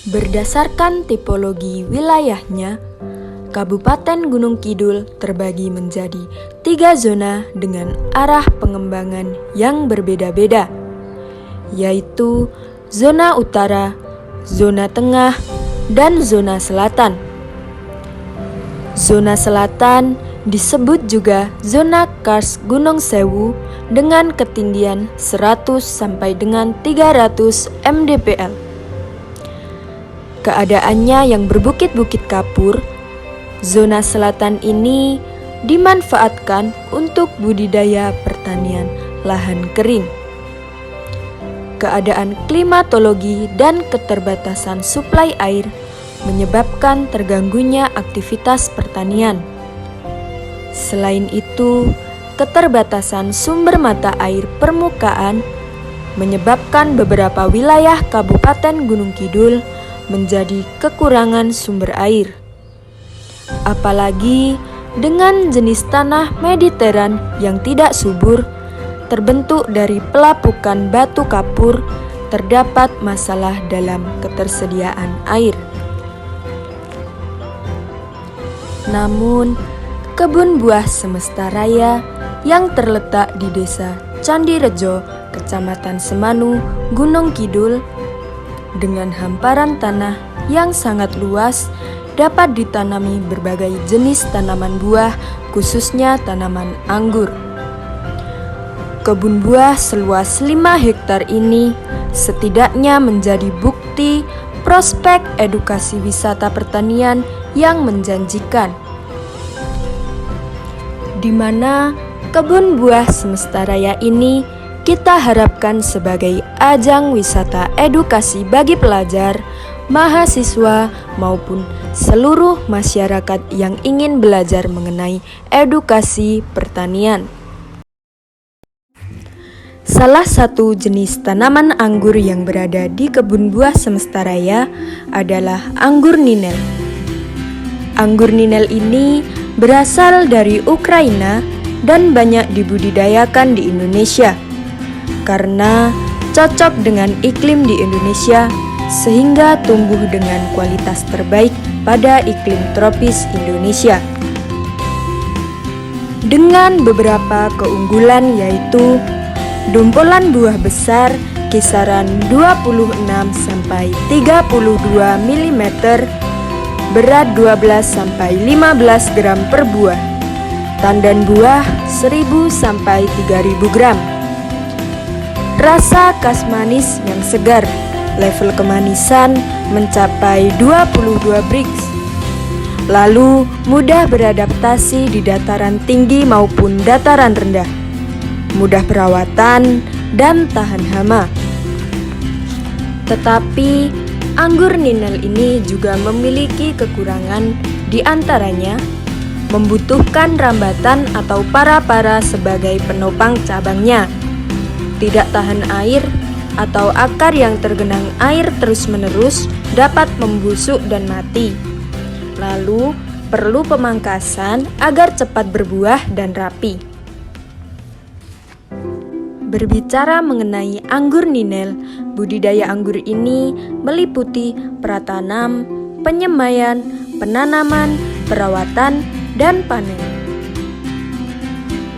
Berdasarkan tipologi wilayahnya, Kabupaten Gunung Kidul terbagi menjadi 3 zona dengan arah pengembangan yang berbeda-beda, yaitu zona utara, zona tengah, dan zona selatan. Zona selatan disebut juga zona Kars Gunung Sewu dengan ketinggian 100 sampai dengan 300 mdpl. Keadaannya yang berbukit-bukit kapur, zona selatan ini dimanfaatkan untuk budidaya pertanian lahan kering. Keadaan klimatologi dan keterbatasan suplai air menyebabkan terganggunya aktivitas pertanian. Selain itu, keterbatasan sumber mata air permukaan menyebabkan beberapa wilayah Kabupaten Gunung Kidul menjadi kekurangan sumber air. Apalagi dengan jenis tanah Mediteran yang tidak subur, terbentuk dari pelapukan batu kapur, terdapat masalah dalam ketersediaan air. Namun, kebun buah Semesta Raya yang terletak di Desa Candirejo, Kecamatan Semanu, Gunung Kidul, dengan hamparan tanah yang sangat luas, dapat ditanami berbagai jenis tanaman buah, khususnya tanaman anggur. Kebun buah seluas 5 hektar ini setidaknya menjadi bukti prospek edukasi wisata pertanian yang menjanjikan, di mana kebun buah Semesta Raya ini kita harapkan sebagai ajang wisata edukasi bagi pelajar, mahasiswa, maupun seluruh masyarakat yang ingin belajar mengenai edukasi pertanian. Salah satu jenis tanaman anggur yang berada di kebun buah Semesta Raya adalah anggur ninel. Anggur ninel ini berasal dari Ukraina dan banyak dibudidayakan di Indonesia karena cocok dengan iklim di Indonesia sehingga tumbuh dengan kualitas terbaik pada iklim tropis Indonesia. Dengan beberapa keunggulan yaitu dompolan buah besar kisaran 26 sampai 32 mm, berat 12 sampai 15 gram per buah. Tandan buah 1000 sampai 3000 gram. Rasa khas manis yang segar, level kemanisan mencapai 22 Brix. Lalu mudah beradaptasi di dataran tinggi maupun dataran rendah, mudah perawatan dan tahan hama. Tetapi anggur ninel ini juga memiliki kekurangan, di antaranya membutuhkan rambatan atau para-para sebagai penopang cabangnya, tidak tahan air atau akar yang tergenang air terus-menerus dapat membusuk dan mati. Lalu perlu pemangkasan agar cepat berbuah dan rapi. Berbicara mengenai anggur ninel, budidaya anggur ini meliputi pratanam, penyemaian, penanaman, perawatan, dan panen.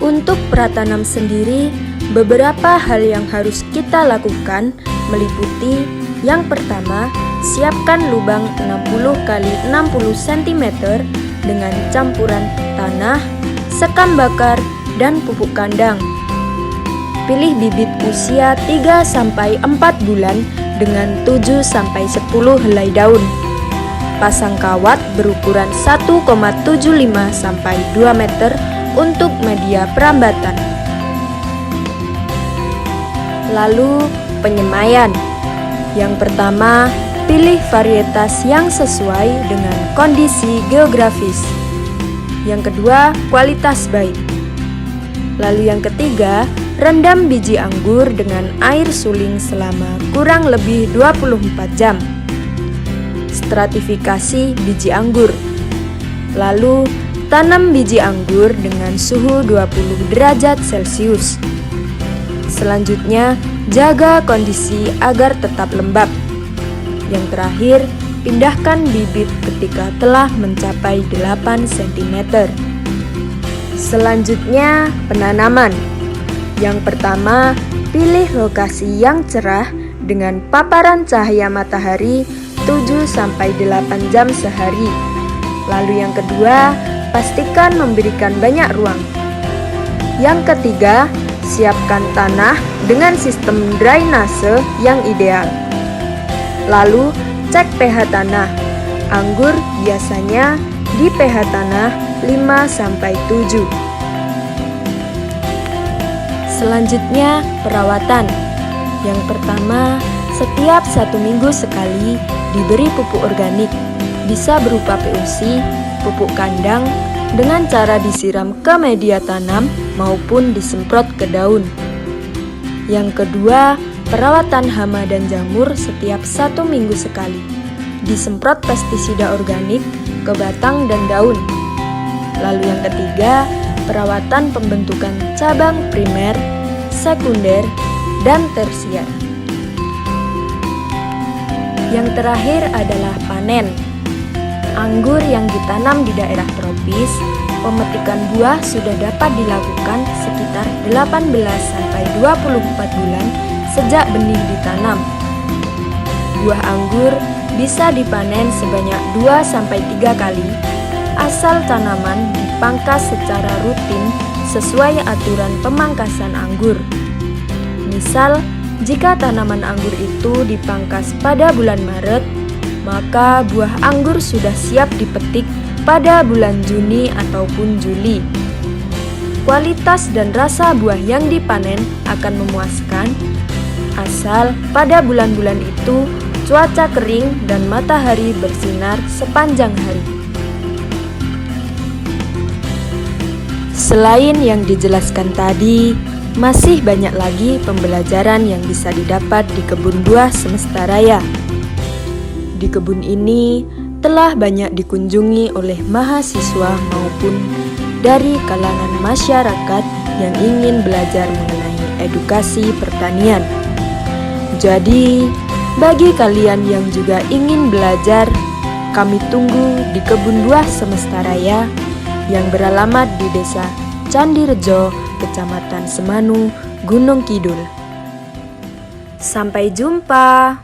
Untuk pratanam sendiri, beberapa hal yang harus kita lakukan meliputi: yang pertama, siapkan lubang 60 x 60 cm dengan campuran tanah, sekam bakar, dan pupuk kandang. Pilih bibit usia 3-4 bulan dengan 7-10 helai daun. Pasang kawat berukuran 1,75 sampai 2 meter untuk media perambatan. Lalu penyemaian. Yang pertama, pilih varietas yang sesuai dengan kondisi geografis. Yang kedua, kualitas baik. Lalu yang ketiga, rendam biji anggur dengan air suling selama kurang lebih 24 jam. Stratifikasi biji anggur. Lalu tanam biji anggur dengan suhu 20 derajat Celcius. Selanjutnya, jaga kondisi agar tetap lembab. Yang terakhir, pindahkan bibit ketika telah mencapai 8 cm. Selanjutnya, penanaman. Yang pertama, pilih lokasi yang cerah dengan paparan cahaya matahari 7-8 jam sehari. Lalu yang kedua, pastikan memberikan banyak ruang. Yang ketiga, siapkan tanah dengan sistem drainase yang ideal. Lalu, cek pH tanah. Anggur biasanya di pH tanah 5-7. Selanjutnya, perawatan. Yang pertama, setiap 1 minggu sekali diberi pupuk organik. Bisa berupa PUC, pupuk kandang, dengan cara disiram ke media tanam maupun disemprot ke daun. Yang kedua, perawatan hama dan jamur setiap 1 minggu sekali. Disemprot pestisida organik ke batang dan daun. Lalu yang ketiga, perawatan pembentukan cabang primer, sekunder, dan tersier. Yang terakhir adalah panen. Anggur yang ditanam di daerah tropis, pemetikan buah sudah dapat dilakukan sekitar 18-24 bulan sejak benih ditanam. Buah anggur bisa dipanen sebanyak 2-3 kali, asal tanaman dipangkas secara rutin sesuai aturan pemangkasan anggur. Misal, jika tanaman anggur itu dipangkas pada bulan Maret, maka buah anggur sudah siap dipetik pada bulan Juni ataupun Juli. Kualitas dan rasa buah yang dipanen akan memuaskan, asal pada bulan-bulan itu cuaca kering dan matahari bersinar sepanjang hari. Selain yang dijelaskan tadi, masih banyak lagi pembelajaran yang bisa didapat di Kebun Buah Semesta Raya. Di kebun ini telah banyak dikunjungi oleh mahasiswa maupun dari kalangan masyarakat yang ingin belajar mengenai edukasi pertanian. Jadi, bagi kalian yang juga ingin belajar, kami tunggu di Kebun Buah Semesta Raya yang beralamat di Desa Candirejo, Kecamatan Semanu, Gunung Kidul. Sampai jumpa.